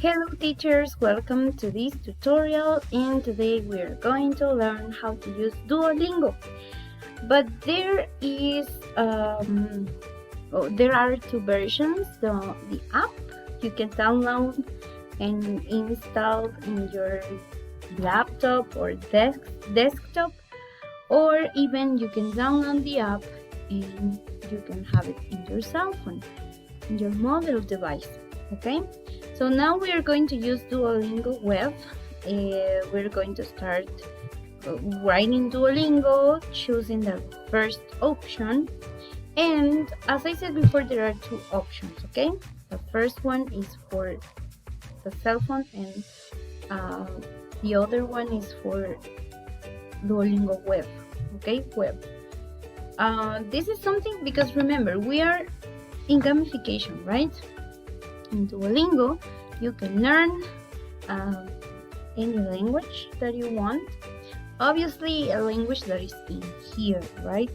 Hello teachers, welcome to this tutorial, and today we are going to learn how to use Duolingo. But there are two versions. The app you can download and install in your laptop or desktop, or even you can download the app and you can have it in your cell phone, in your mobile device. Okay, so now we are going to use Duolingo web. We're going to start writing Duolingo, choosing the first option, and as I said before, there are two options. Okay, the first one is for the cell phone, and the other one is for Duolingo web. Okay, web. This is something because remember, we are in gamification, right? In Duolingo, you can learn any language that you want. Obviously, a language that is in here, right?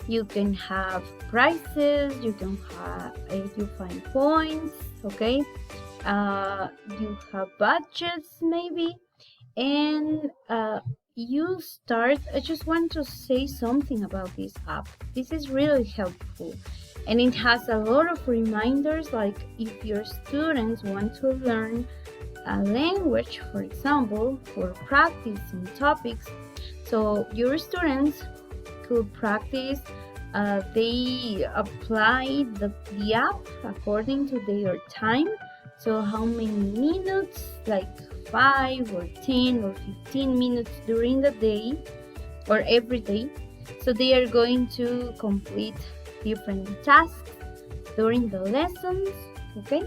You can have prizes, you can have, you find points, okay? You have budgets maybe, and you start. I just want to say something about this app. This is really helpful. And it has a lot of reminders, like if your students want to learn a language, for example, for practicing topics. So your students could practice, they apply the app according to their time. So how many minutes, like 5 or 10 or 15 minutes during the day or every day. So they are going to complete different tasks during the lessons. Okay,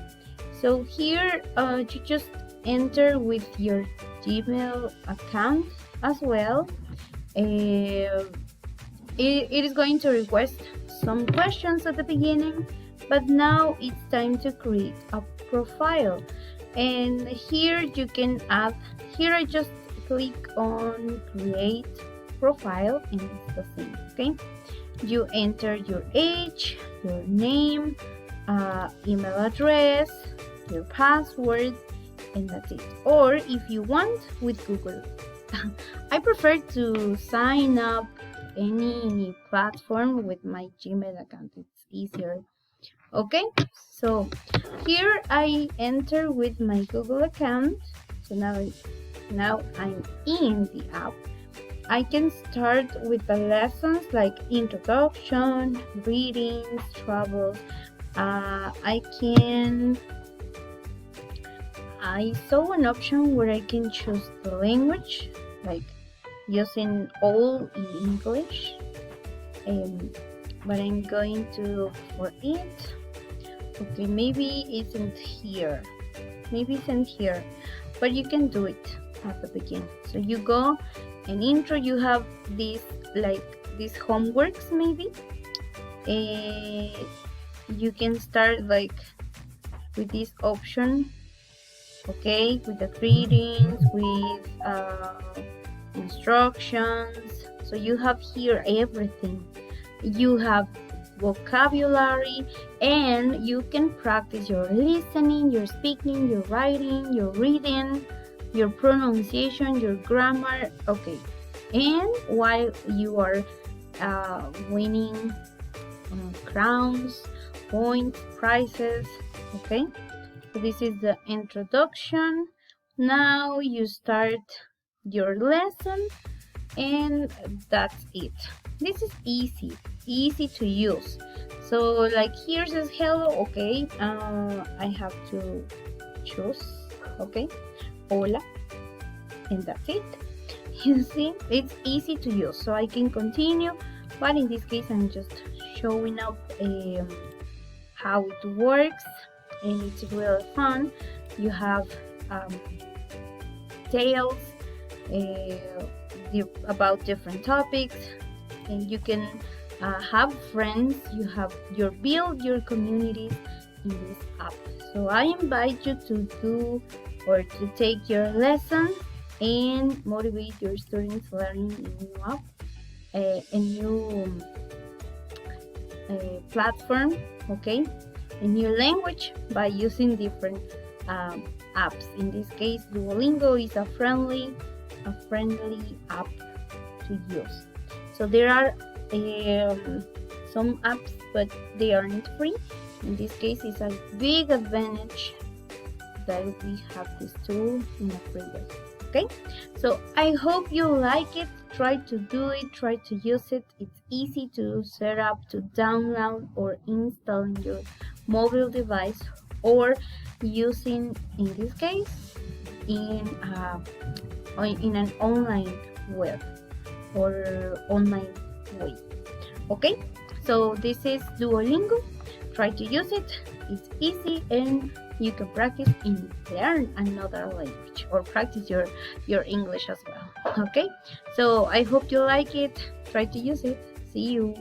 so here you just enter with your Gmail account as well. It is going to request some questions at the beginning, but now it's time to create a profile, and here you can add. Here I just click on create profile and it's the same. Okay, you enter your age, your name, email address, your password, and that's it. Or if you want, with Google. I prefer to sign up any platform with my Gmail account. It's easier. Okay, so here I enter with my Google account. So now I'm in the app. I can start with the lessons like introduction, readings, travels. I saw an option where I can choose the language, like using all in English. But I'm going to look for it. Okay, maybe it's in here. Maybe it's in here, but you can do it at the beginning. So you go and intro. You have these homeworks maybe. You can start like with this option. Okay, with the greetings, with instructions. So you have here everything. You have vocabulary, and you can practice your listening, your speaking, your writing, your reading, your pronunciation, your grammar. Okay, and while you are winning crowns, points, prizes. Okay, so this is the introduction. Now you start your lesson, and that's it. This is easy to use. So like here says hello. Okay, I have to choose. Okay, hola, and that's it. You see, it's easy to use, so I can continue, but in this case I'm just showing up how it works, and it's really fun. You have tales about different topics, and you can have friends. You build your communities in this app. So I invite you to do or to take your lesson and motivate your students learning a new app, a new platform, okay, a new language by using different apps. In this case, Duolingo is a friendly app to use. So there are some apps, but they aren't free. In this case, it's a big advantage that we have this tool in a free way. Okay, so I hope you like it. Try to do it, try to use it. It's easy to set up, to download or install in your mobile device, or using, in this case, in an online web or online way. Okay, so this is Duolingo. Try to use it. It's easy, and you can practice and learn another language, or practice your English as well. Okay, so I hope you like it. Try to use it. See you.